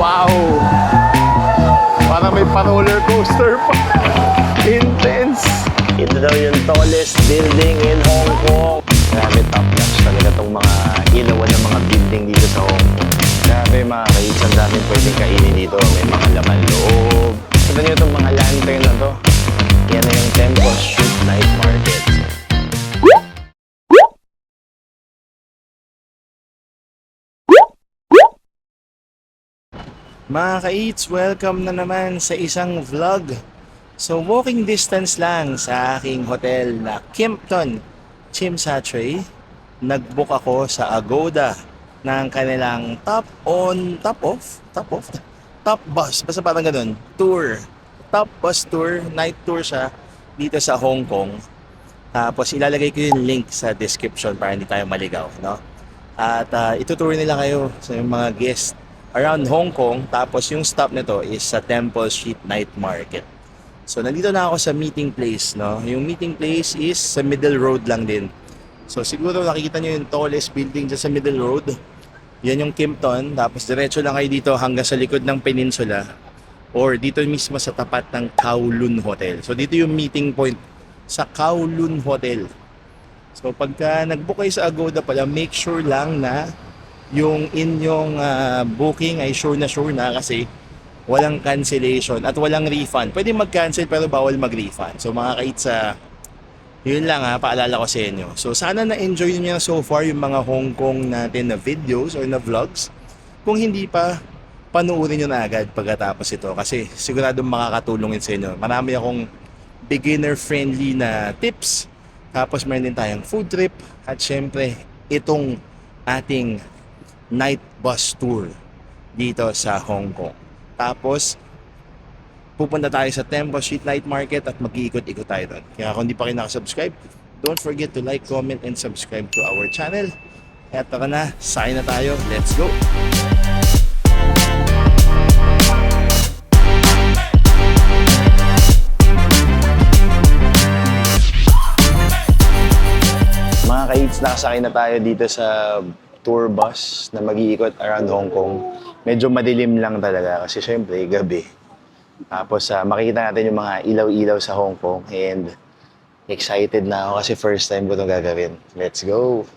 Wow! Parang may pa-roller coaster pa. Intense! Ito daw yung tallest building in Hong Kong. Grabe, top notch talaga itong mga ilawan ng mga building dito sa Hong Kong. Grabe mga kaits, ang daming pwedeng kainin dito. May mga laman loob. Ito nyo itong mga lantern na to. Yan na yung Temple Street Night Market. Mga ka-eats, welcome na naman sa isang vlog. So walking distance lang sa aking hotel na Kimpton Tsim Sha Tsui. Nag-book ako sa Agoda ng kanilang top bus, basta parang ganun, tour. Top bus tour, night tour siya dito sa Hong Kong. Tapos ilalagay ko yung link sa description para hindi tayo maligaw, no? At itutour nila kayo sa mga guest around Hong Kong. Tapos yung stop nito is sa Temple Street Night Market. So nandito na ako sa meeting place, no? Yung meeting place is sa middle road lang din. So siguro nakikita nyo yung tallest building dyan sa middle road. Yan yung Kimpton. Tapos diretso lang kayo dito hanggang sa likod ng peninsula. Or dito mismo sa tapat ng Kowloon Hotel. So dito yung meeting point sa Kowloon Hotel. So pagka nag-book kayo sa Agoda pala, make sure lang na yung inyong booking ay sure na kasi walang cancellation at walang refund. Pwede mag-cancel pero bawal mag-refund. So mga kaitsa, yun lang paalala ko sa inyo. So sana na-enjoy niyo so far yung mga Hong Kong natin na videos or na vlogs. Kung hindi pa, panuorin nyo na agad pagkatapos ito kasi siguradong makakatulong yun sa inyo. Marami akong beginner-friendly na tips. Tapos meron din tayong food trip at syempre itong ating night bus tour dito sa Hong Kong. Tapos pupunta tayo sa Temple Street Night Market at mag-iikot-ikot tayo doon. Kaya kung hindi pa kayo nakasubscribe, don't forget to like, comment, and subscribe to our channel. Kaya tara na, sign na tayo. Let's go! Mga ka-eats, nakasakay na tayo dito sa tour bus na mag-iikot around Hong Kong. Medyo madilim lang talaga kasi syempre gabi. Tapos makikita natin yung mga ilaw-ilaw sa Hong Kong and excited na ako kasi first time ko itong gagawin. Let's go!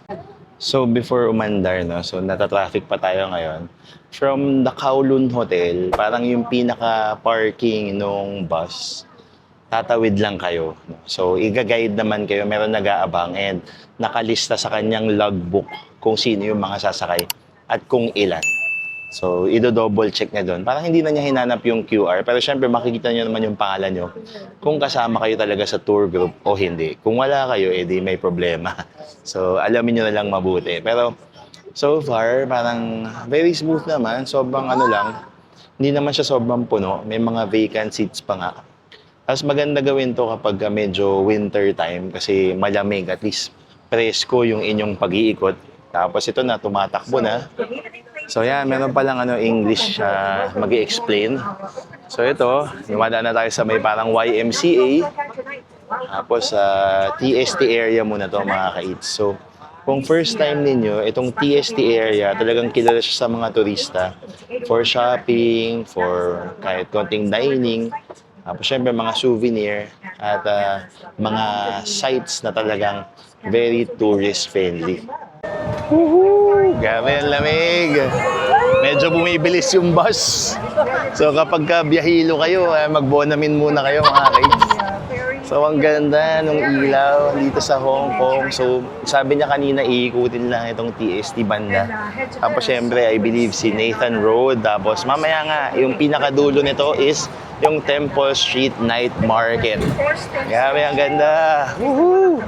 So before umandar, no? So nata-traffic pa tayo ngayon. From the Kowloon Hotel, parang yung pinaka-parking nung bus, tatawid lang kayo. So i-guide naman kayo, meron nag-aabang and nakalista sa kanyang logbook kung sino yung mga sasakay at kung ilan. So, i-double check niya doon. Parang hindi na niya hinanap yung QR. Pero syempre, makikita niyo naman yung pangalan niyo kung kasama kayo talaga sa tour group o hindi. Kung wala kayo, edi may problema. So, alamin niyo na lang mabuti. Pero, so far, parang very smooth naman. Sobrang lang. Hindi naman siya sobrang puno. May mga vacant seats pa nga. Tapos maganda gawin to kapag medyo winter time kasi malamig. At least, presko yung inyong pag-iikot. Tapos ito na, tumatakbo na. So yan, meron palang English mag-i-explain. So ito, lumada na tayo sa may parang YMCA. Tapos TST area muna to mga ka-eats. So kung first time ninyo, itong TST area, talagang kilala siya sa mga turista. For shopping, for kahit konting dining. Tapos syempre mga souvenir at mga sites na talagang very tourist friendly. Woohoo! Grabe ang lamig! Medyo bumibilis yung bus. So kapag biyahilo kayo, mag-Bonamin muna kayo mga kids. So ang ganda ng ilaw dito sa Hong Kong. So sabi niya kanina iikutin lang itong TST banda. Tapos syempre I believe si Nathan Road. Tapos mamaya nga yung pinakadulo nito is yung Temple Street Night Market. Grabe ang ganda! Woohoo!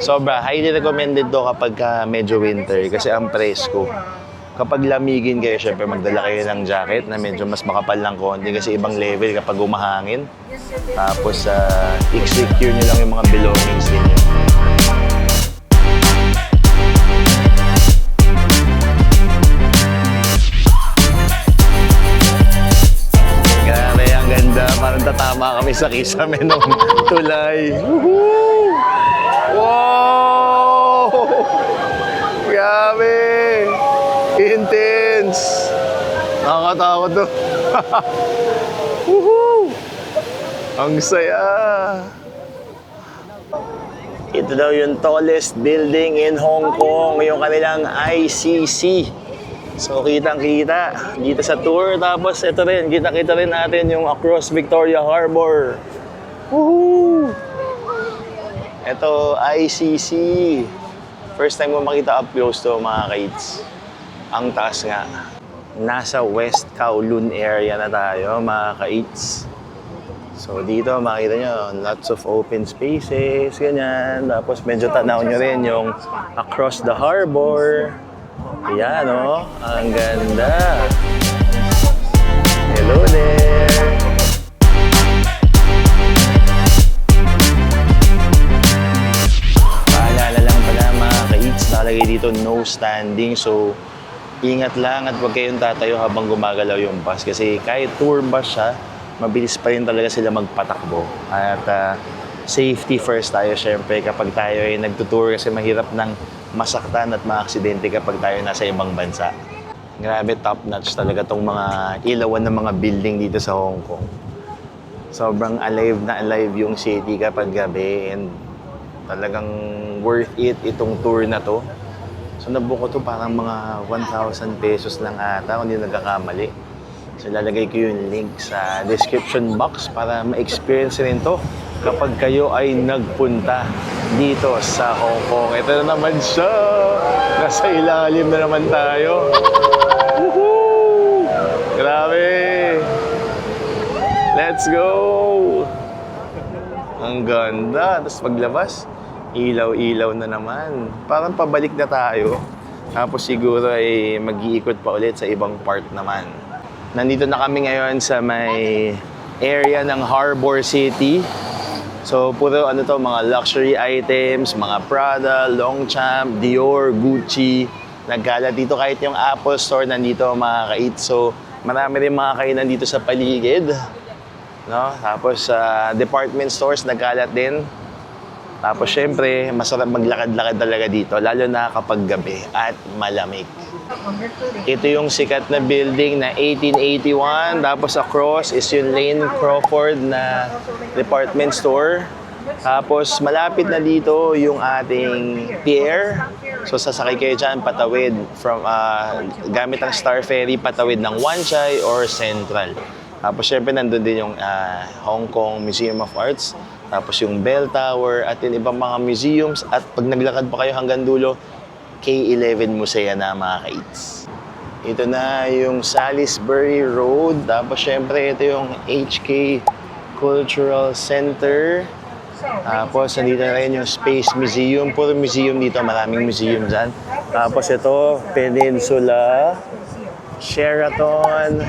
Sobra, highly recommended to kapag medyo winter kasi ang presko. Kapag lamigin kayo, syempre magdala kayo ng jacket na medyo mas makapal lang konti kasi ibang level kapag umahangin. Tapos i-secure nyo lang yung mga belongings ninyo. Grabe, ang ganda. Parang tatama kami sa kisame ng tulay. Woohoo! Wow! Grabe! Intense! Nakakatawa ako to. Woohoo! Ang saya! Ito daw yung tallest building in Hong Kong, yung kanilang ICC. So kitang-kita dito sa tour. Tapos ito rin, kita-kita rin natin yung across Victoria Harbor. Woohoo! Ito, ICC. First time mo makita up close to mga kids. Ang taas nga. Nasa West Kowloon area na tayo mga kids. So dito makita nyo, lots of open spaces, ganyan. Tapos medyo tanaw nyo rin yung across the harbor. Yan o, ang ganda. Hello there! Paalala lang pala mga ka-eats, nakalagay dito no standing. So ingat lang at huwag kayong tatayo habang gumagalaw yung bus. Kasi kahit tour bus siya, mabilis pa rin talaga sila magpatakbo. At safety first tayo syempre kapag tayo ay nagtutour kasi mahirap nang masaktan at maaksidente kapag tayo nasa ibang bansa. Grabe, top notch talaga tong mga ilawan ng mga building dito sa Hong Kong. Sobrang alive na alive yung city kapag gabi and talagang worth it itong tour na to. So nabuko to parang mga 1,000 pesos lang ata kung hindi nagkakamali. So lalagay ko yung link sa description box para ma-experience rin to kapag kayo ay nagpunta dito sa Hong Kong. Ito na naman siya! Nasa ilalim na naman tayo. Woohoo! Grabe! Let's go! Ang ganda! Tapos paglabas, ilaw-ilaw na naman. Parang pabalik na tayo. Tapos siguro ay mag-iikot pa ulit sa ibang part naman. Nandito na kami ngayon sa may area ng Harbour City. So, puro ano to, mga luxury items, mga Prada, Longchamp, Dior, Gucci. Nagkalat dito kahit yung Apple Store nandito mga ka-eats. So, marami rin mga kainan dito sa paligid. No? Tapos, department stores nagkalat din. Tapos, syempre, masarap maglakad-lakad talaga dito, lalo na kapag gabi at malamig. Ito yung sikat na building na 1881. Tapos across is yung Lane Crawford na department store. Tapos malapit na dito yung ating pier. So sasakay kayo dyan patawid from, gamit ang Star Ferry patawid ng Wan Chai or Central. Tapos syempre nandun din yung Hong Kong Museum of Arts. Tapos yung Bell Tower at yung ibang mga museums. At pag naglakad pa kayo hanggang dulo, K11 Musea na mga ka-eats. Ito na yung Salisbury Road. Tapos syempre ito yung HK Cultural Center. Tapos nandito na rin yung Space Museum. Puro museum dito. Maraming museum dyan. Tapos ito, Peninsula, Sheraton,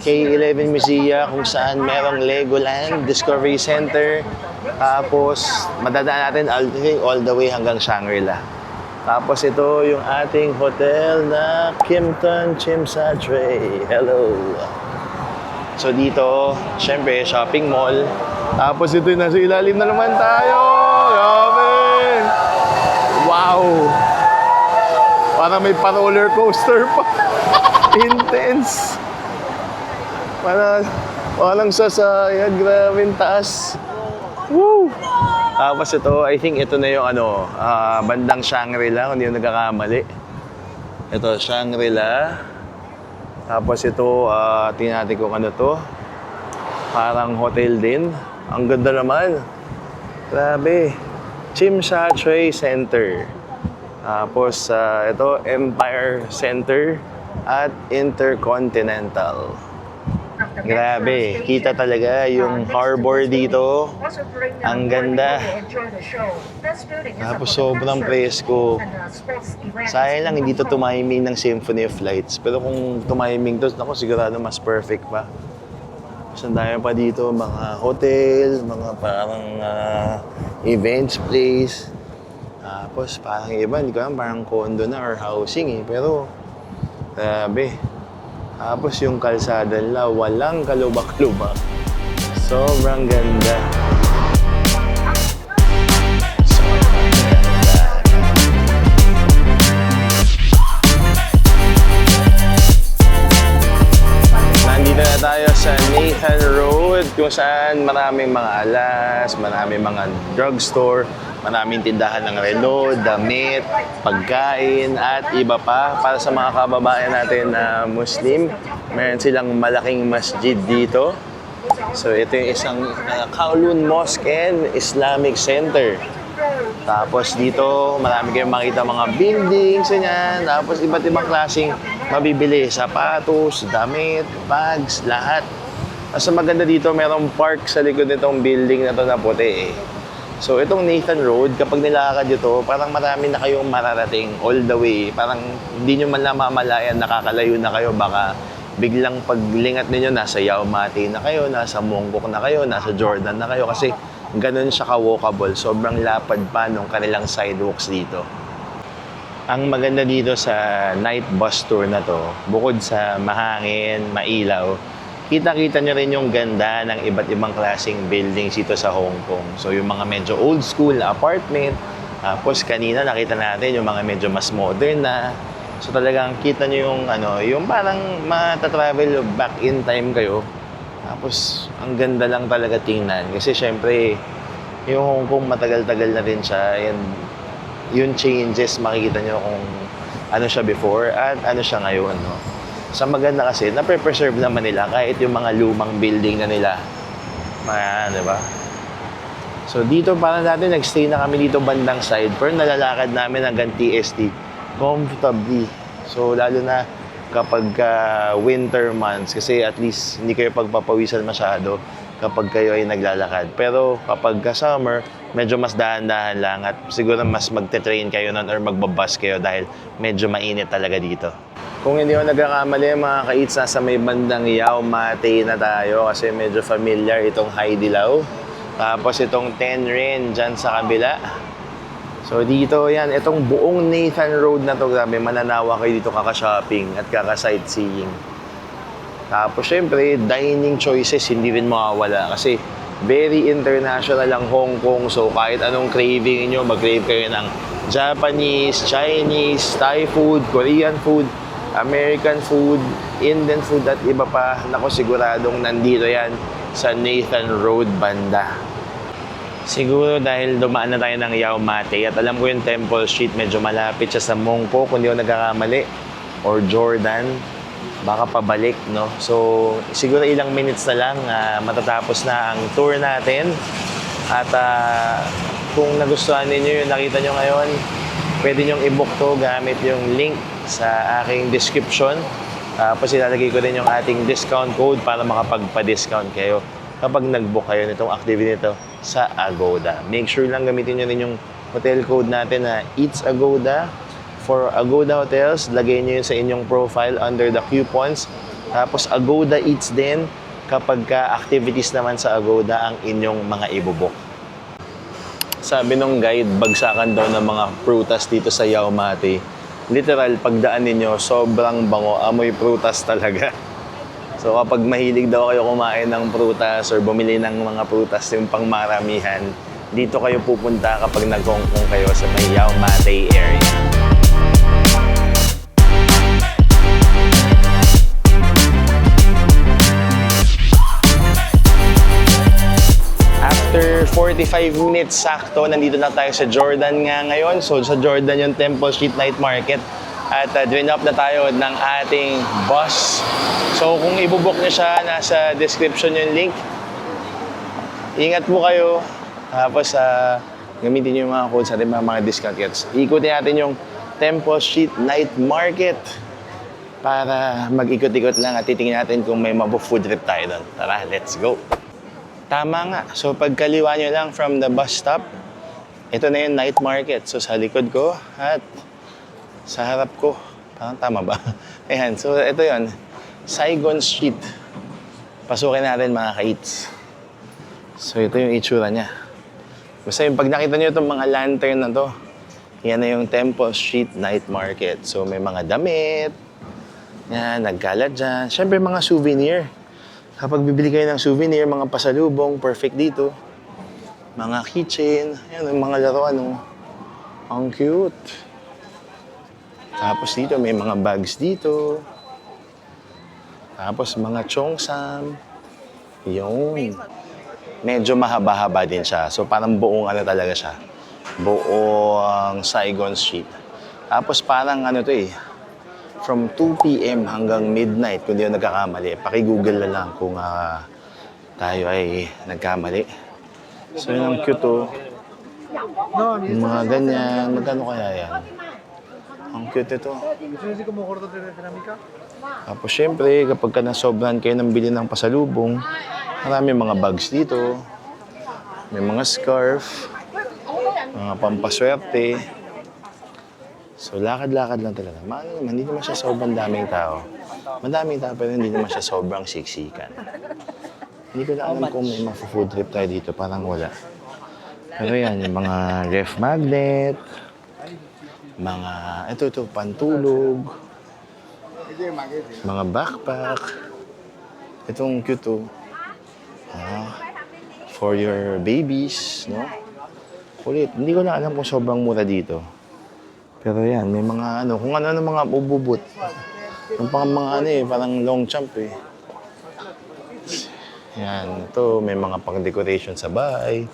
K11 Musea kung saan merong Legoland, Discovery Center. Tapos madadaan natin all the way hanggang Shangri-La. Tapos ito yung ating hotel na Kimpton Tsim Sha Tsui. Hello! So dito, syempre, shopping mall. Tapos ito, nasa ilalim na naman tayo! Grabe! Wow! Parang may pa-roller coaster pa. Intense! Parang sasayag. Grabe taas. Woo! Tapos ito, I think ito na yung bandang Shangri-La, kung hindi yung nagkakamali. Ito, Shangri-La. Tapos ito, tingnan natin kung ano to. Parang hotel din. Ang ganda naman. Grabe. Tsim Sha Tsui Center. Tapos ito, Empire Center at Intercontinental. Grabe, kita talaga yung harbor dito. Ang ganda. Tapos sobrang presko. Sayang lang hindi to tumiming ng Symphony of Lights. Pero kung tumiming to, ako sigurado mas perfect pa. Sandayan pa dito, mga hotel, mga parang events place. Tapos parang iba, hindi ko alam, parang condo na or housing eh. Pero, grabe. Tapos yung kalsada nila, walang kalubak-lubak. Sobrang ganda. kung saan maraming mga alas, maraming mga drugstore, maraming tindahan ng relo, damit, pagkain, at iba pa. Para sa mga kababayan natin na Muslim, meron silang malaking masjid dito. So ito yung isang Kowloon Mosque and Islamic Center. Tapos dito, marami kayong makita mga buildings, yan. Tapos iba't ibang klaseng mabibili. Sapatos, damit, bags, lahat. Tapos maganda dito, merong park sa likod nitong building na to na puti eh. So itong Nathan Road, kapag nilakad dito, parang marami na kayong mararating all the way. Parang hindi nyo man lang mamalayan, nakakalayo na kayo. Baka biglang paglingat ninyo, nasa Yau Ma Tei na kayo, nasa Mongkok na kayo, nasa Jordan na kayo. Kasi ganun siya ka-walkable. Sobrang lapad pa nung kanilang sidewalks dito. Ang maganda dito sa night bus tour na to, bukod sa mahangin, mailaw, kita-kita nyo rin yung ganda ng iba't ibang klaseng buildings dito sa Hong Kong. So yung mga medyo old school na apartment, tapos kanina nakita natin yung mga medyo mas modern na. So talagang kita nyo yung, yung parang matatravel back in time kayo. Tapos, ang ganda lang talaga tingnan. Kasi syempre, yung Hong Kong matagal-tagal na rin siya. And yung changes, makikita nyo kung ano siya before at ano siya ngayon. No? Sa maganda kasi, na-preserve naman nila kahit yung mga lumang building na nila. Di ba? So dito, parang dati nag-stay na kami dito bandang side. Pero nalalakad namin hanggang TST comfortably. So lalo na kapag winter months, kasi at least hindi kayo pagpapawisan masyado kapag kayo ay naglalakad. Pero kapag summer, medyo mas dahan-dahan lang at siguro mas magte-train kayo nun or magbabus kayo dahil medyo mainit talaga dito. Kung hindi ako nagkakamali, mga ka-eats, nasa may bandang Yau Ma Tei na tayo kasi medyo familiar itong Hai Di Lao. Tapos itong Ten Rin dyan sa kabila. So dito yan, itong buong Nathan Road na to, grabe, mananawa kayo dito kaka-shopping at kaka-sightseeing. Tapos syempre, dining choices hindi rin mawawala kasi very international ang Hong Kong. So kahit anong craving niyo, mag-crave kayo ng Japanese, Chinese, Thai food, Korean food, American food, Indian food at iba pa. Naku, siguradong nandito yan sa Nathan Road banda. Siguro dahil dumaan na tayo ng Yau Ma Tei at alam ko yung Temple Street medyo malapit siya sa Mongkok kung di ako nagkakamali or Jordan, baka pabalik, no? So siguro ilang minutes na lang matatapos na ang tour natin at kung nagustuhan ninyo yung nakita nyo ngayon, pwede nyong i-book to gamit yung link sa aking description. Tapos ilalagay ko din yung ating discount code para makapagpa-discount kayo kapag nag-book kayo nitong activity nito sa Agoda. Make sure lang gamitin nyo rin yung hotel code natin na Eats Agoda. For Agoda Hotels, lagay nyo yun sa inyong profile under the coupons. Tapos Agoda Eats din kapag activities naman sa Agoda ang inyong mga ibubok. Sabi nung guide, bagsakan daw ng mga prutas dito sa Yau Ma Tei. Literal, pagdaan ninyo, sobrang bango, amoy prutas talaga. So kapag mahilig daw kayo kumain ng prutas or bumili ng mga prutas yung pangmaramihan, dito kayo pupunta kapag nag-Hong Kong kayo sa may Yau Ma Tei area. After 45 minutes sakto, nandito na tayo sa Jordan nga ngayon. So sa Jordan yung Temple Street Night Market. At drop na tayo ng ating bus. So kung ibubok nyo siya, nasa description yung link. Ingat po kayo. Tapos gamitin nyo yung mga codes natin, mga discount codes. Ikutin natin yung Temple Street Night Market para mag-ikot-ikot lang at titingnan natin kung may mabu-food trip tayo doon. Tara, let's go! Tama nga. So pagkaliwa nyo lang from the bus stop, ito na yung night market. So sa likod ko at sa harap ko. Parang tama ba? Ayan. So ito yon, Saigon Street. Pasukin natin mga ka-eats. So ito yung itsura niya. Basta yung pag nakita nyo itong mga lantern na to, yan na yung Temple Street Night Market. So may mga damit. Yan, nagkalat dyan. Siyempre mga souvenir. Kapag bibili kayo ng souvenir, mga pasalubong, perfect dito. Mga keychain. Yan, yung mga laruan. Oh. Ang cute. Tapos dito, may mga bags dito. Tapos mga cheongsam. Yung medyo mahaba-haba din siya. So parang buong ano talaga siya. Buong Saigon Street. Tapos parang ano to eh. From 2 p.m. hanggang midnight, kung di ako nagkakamali. Paki-google na lang kung tayo ay nagkamali. So yun ang cute oh. Yung mga ganyan. Magkano kaya yan? Ang cute ito. Tapos syempre, kapag ka nasobrahan kayo ng bili ng pasalubong, marami mga bags dito. May mga scarf, mga pampaswerte. So lakad-lakad lang talaga. Maano naman, hindi naman siya sobrang daming tao. Madaming tao pero hindi naman siya sobrang siksikan. Hindi ko na alam kung may food trip tayo dito, parang wala. Pero yan, yung mga ref magnet, mga, ito, pantulog, mga backpack. Itong cute to. For your babies, no? Kulit. Hindi ko na alam kung sobrang mura dito. Pero yan, may mga ano, kung ano mga ububot. Yung pang mga ano eh, parang long jump eh. Yan, ito, may mga pang-decoration sa bahay.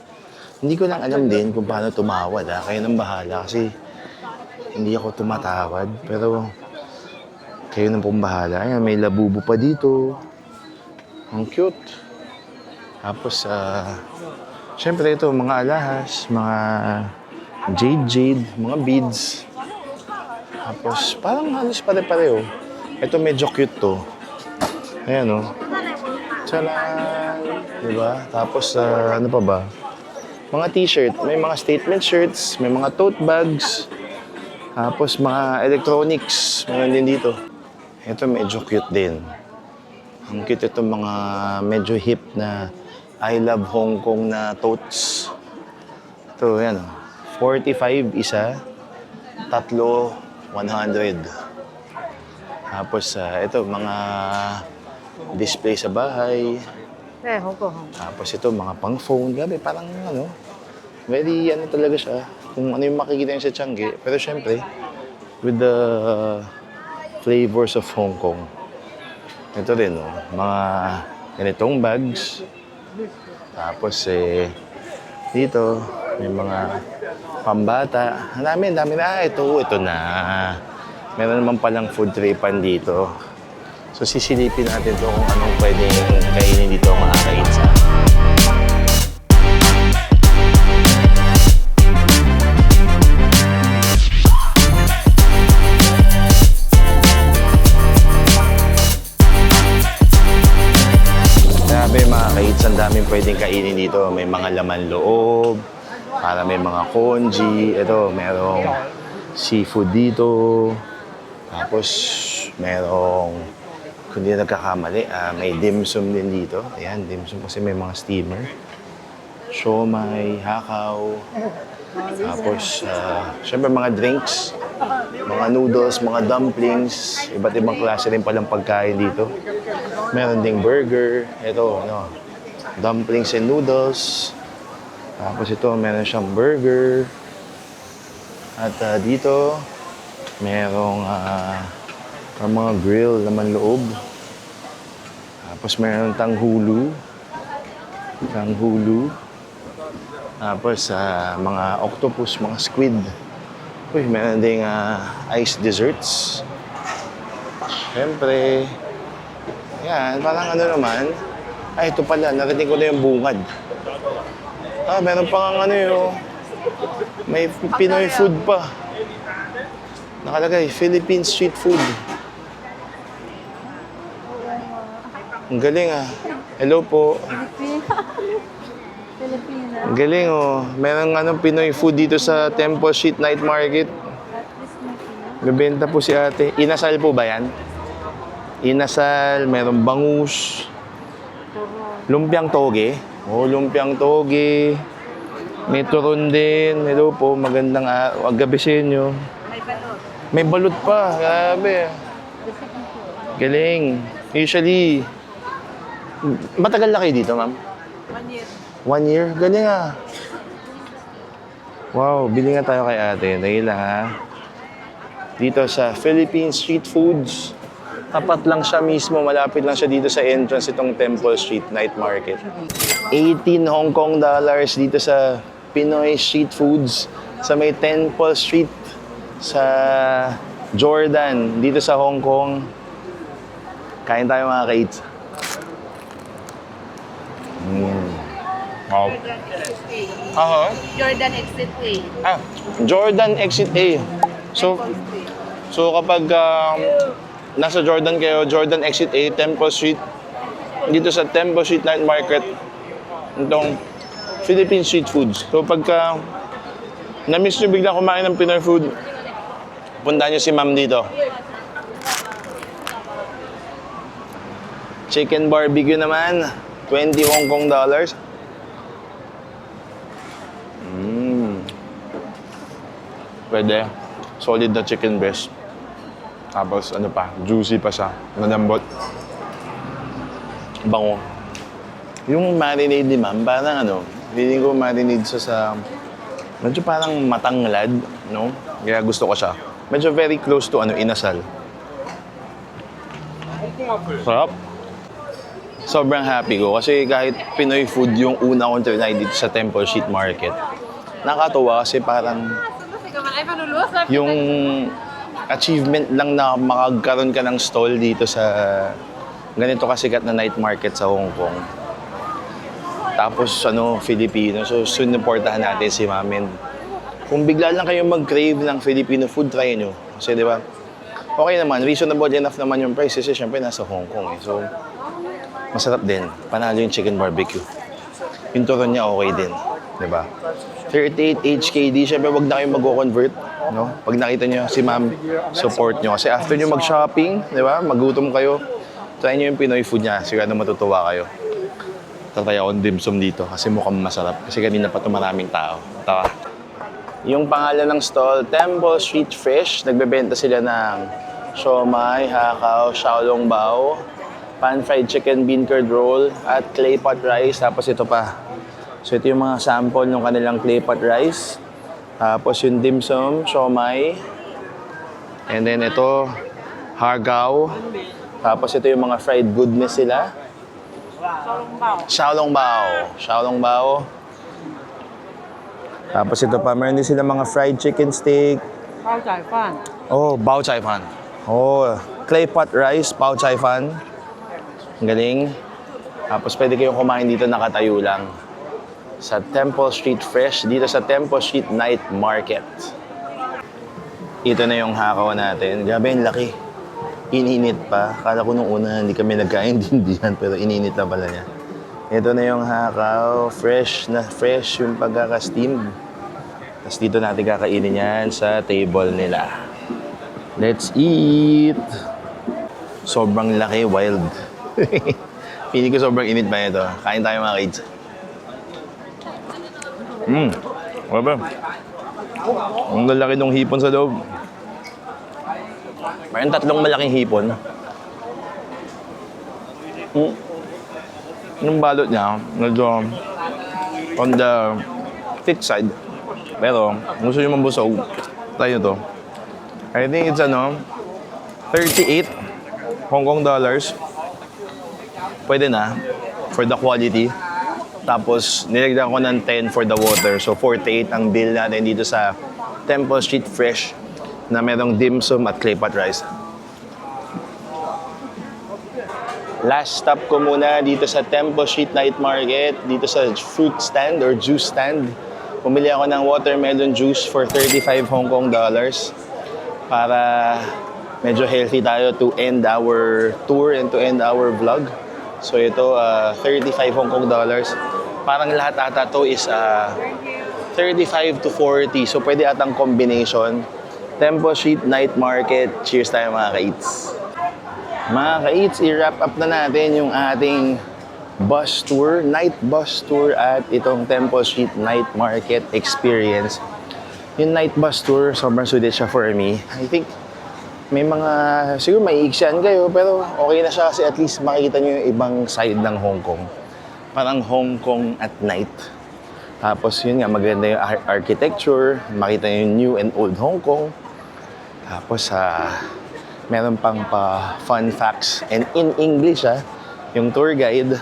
Hindi ko lang alam din kung paano tumawad Kayo nang bahala kasi hindi ako tumatawad. Pero kayo nang pong bahala. Ayan, may labubo pa dito. Ang cute. Tapos, syempre ito, mga alahas, mga jade, mga beads. Tapos, parang halos pare-pareho. Ito medyo cute to. Ayan o. Tchalan! Diba? Tapos, ano pa ba? Mga t-shirt. May mga statement shirts, may mga tote bags. Tapos, mga electronics. Meron din dito. Ito medyo cute din. Ang cute itong mga medyo hip na I love Hong Kong na totes. Ito, yan o. 45 isa. Tatlo, 100. Tapos, ito, mga display sa bahay. Tapos ito, mga pang-phone. Gabi, parang ano, very ano talaga siya. Kung ano yung makikita niyo sa Changi. Pero syempre, with the flavors of Hong Kong. Ito rin, mga ganitong bags. Tapos, dito, may mga pambata. Ang dami na. Ito na. Meron naman palang food tripan dito. So, sisilipin natin ito kung anong pwedeng kainin dito mga kaitsa. Grabe mga kaitsa, ang daming pwedeng kainin dito. May mga laman loob, para may mga congee. Ito, merong seafood dito. Tapos, merong, kung di nagkakamali, may dim sum din dito. Ayan, dim sum kasi may mga steamer. Siomai, hakaw. Tapos, syempre mga drinks, mga noodles, mga dumplings. Iba't ibang klase rin palang pagkain dito. Meron ding burger. Ito, dumplings and noodles. Tapos ito, meron siyang burger. At dito, merong mga grill naman loob. Tapos meron tanghulu. Tapos mga octopus, mga squid. Uy, meron ding ice desserts. Siyempre, yan, parang ano naman. Ay, ito pala, narinig ko na yung bungad. Meron pang ano yun. May Pinoy food pa. Nakalagay, Philippine street food. Ang galing Hello po. Ang galing Merong Pinoy food dito sa Temple Street Night Market. Bebenta po si ate. Inasal po ba yan? Inasal, merong bangus. Lumpiang toge. Lumpiang toge. May turon din. Hello po, magandang gabi sa inyo. May balot pa. Grabe. Galing. Usually, matagal na kayo dito, ma'am? 1 year. 1 year? Galing Wow, bili nga tayo kay ate. Dahil dito sa Philippine Street Foods. Tapat lang siya mismo, malapit lang siya dito sa entrance itong Temple Street Night Market. 18 Hong Kong dollars dito sa Pinoy Street Foods sa may Temple Street sa Jordan, dito sa Hong Kong. Kain tayo mga ka-eats. Wow. Jordan Exit A. Jordan Exit A. So kapag nasa Jordan kayo, Jordan Exit A, Temple Street, dito sa Temple Street Night Market, itong Philippine Street Foods. So pagka na-miss nyo bigla kumain ng Pinoy food, puntahan nyo si ma'am dito. Chicken barbecue naman, 20 Hong Kong dollars. Pwede. Solid na chicken breast. Tapos ano pa, juicy pa siya. Malambot. Bango. Yung marinade ni ma'am, parang ano, feeling ko marinade siya sa medyo parang matanglad, no? Kaya gusto ko siya. Medyo very close to ano, inasal. Sarap. Sobrang happy ko kasi kahit Pinoy food yung una kong trinay dito sa Temple Street Market. Nakakatuwa kasi parang yung achievement lang na makagkaroon ka ng stall dito sa ganito kasikat na night market sa Hong Kong. Tapos Filipino. So, sinuportahan natin si Mamin. Kung bigla lang kayong mag-crave ng Filipino food, try nyo. Kasi di ba, okay naman, reasonable enough naman yung price kasi syempre nasa Hong Kong eh. So, masarap din. Panalo yung chicken barbecue. Yung turon niya okay din. Di ba? 38 HKD, syempre wag na kayong mag-convert. No? Pag nakita nyo si ma'am, support nyo. Kasi after nyo mag-shopping, di ba? Magutom kayo, try nyo yung Pinoy food niya. Siguro na matutuwa kayo. Tatry akong dim sum dito kasi mukhang masarap. Kasi kanina pa ito maraming tao. Tawa. Yung pangalan ng stall, Temple Street Fish. Nagbebenta sila ng siomai, hakaw, xiaolong bao, pan-fried chicken bean curd roll, at clay pot rice. Tapos ito pa. So ito yung mga sample ng kanilang clay pot rice. Tapos yung dim sum, siomai. And then ito, hagaw. Tapos ito yung mga fried goodness sila. Xiaolong bao. Xiaolong bao. Tapos ito pa, meron din sila mga fried chicken steak. Bao Cai Fan. Oh, bao cai fan. Oh, clay pot rice, bao cai fan. Ang galing. Tapos pwede kayong kumain dito nakatayo lang. Sa Temple Street Fresh, dito sa Temple Street Night Market. Ito na yung hakaw natin. Grabe, yung laki. Ininit pa. Kala ko nung una hindi kami nagkaintindihan, pero ininit na pala niya. Ito na yung hakaw. Fresh na fresh yung pagkaka-steam. Tapos dito natin kakainin yan sa table nila. Let's eat! Sobrang laki, wild. Pili ko sobrang init pa ito. Kain tayo mga kids. Wala ba? Ang lalaki ng hipon sa loob. Mayroon 3 malaking hipon. Yung balot niya, medyo on the thick side. Pero, gusto nyo mambusog, tayo to. I think it's 38 Hong Kong dollars. Pwede na, for the quality. Tapos, nilagyan ko ng 10 for the water. So, 48 ang bill natin dito sa Temple Street Fresh na merong dim sum at clay pot rice. Last stop ko muna dito sa Temple Street Night Market, dito sa fruit stand or juice stand. Pumili ako ng watermelon juice for 35 Hong Kong dollars para medyo healthy tayo to end our tour and to end our vlog. So ito, 35 Hong Kong dollars. Parang lahat ata to is 35 to 40. So pwede atang combination. Temple Street Night Market. Cheers tayo mga ka-eats. Mga ka-eats, i-wrap up na natin yung ating bus tour, night bus tour at itong Temple Street Night Market experience. Yung night bus tour, sobrang sulit siya for me. I think may mga, siguro may iiksyan kayo, pero okay na siya kasi at least makikita nyo yung ibang side ng Hong Kong. Parang Hong Kong at night. Tapos yun nga, maganda yung architecture, makita nyo yung new and old Hong Kong. Tapos Meron pang pa fun facts and in English yung tour guide.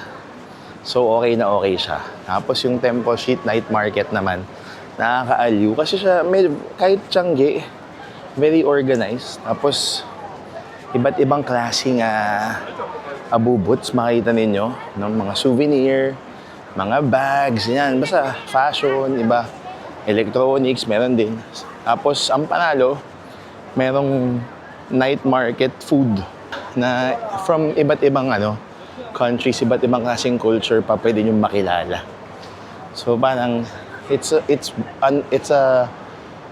So okay na okay siya. Tapos yung Temple Street Night Market naman, nakakaaliw kasi siya kahit Tiangge, very organized. Tapos iba't ibang klaseng abubots makita ninyo ng mga souvenir, mga bags, yan. Basta fashion, iba, electronics, meron din. Tapos ang panalo, merong night market food na from iba't ibang countries, iba't ibang klaseng culture pa pwede nyo makilala. So parang it's a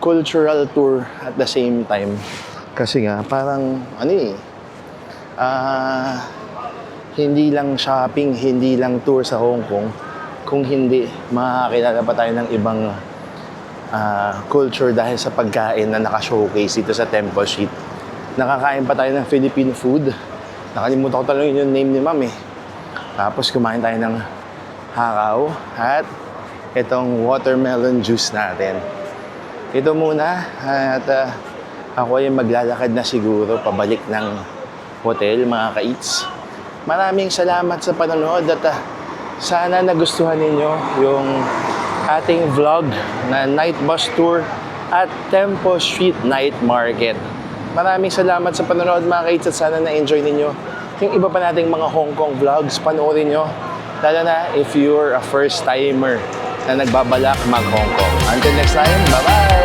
cultural tour at the same time. Kasi nga parang hindi lang shopping, hindi lang tour sa Hong Kong, kung hindi makakilala pa tayo ng ibang culture dahil sa pagkain na naka-showcase dito sa Temple Street. Nakakain pa tayo ng Filipino food. Nakalimutan ko talaga yung name ni Ma'am eh. Tapos kumain tayo ng hakaw at itong watermelon juice natin. Ito muna at ako ay maglalakad na siguro pabalik ng hotel, mga ka-eats. Maraming salamat sa panonood at sana nagustuhan ninyo yung ating vlog na night bus tour at Temple Street Night Market. Maraming salamat sa panonood, mga ka-eats, at sana na-enjoy ninyo yung iba pa nating mga Hong Kong vlogs. Panoorin nyo, lalo na if you're a first timer na nagbabalak mag-Hong Kong. Until next time, bye-bye!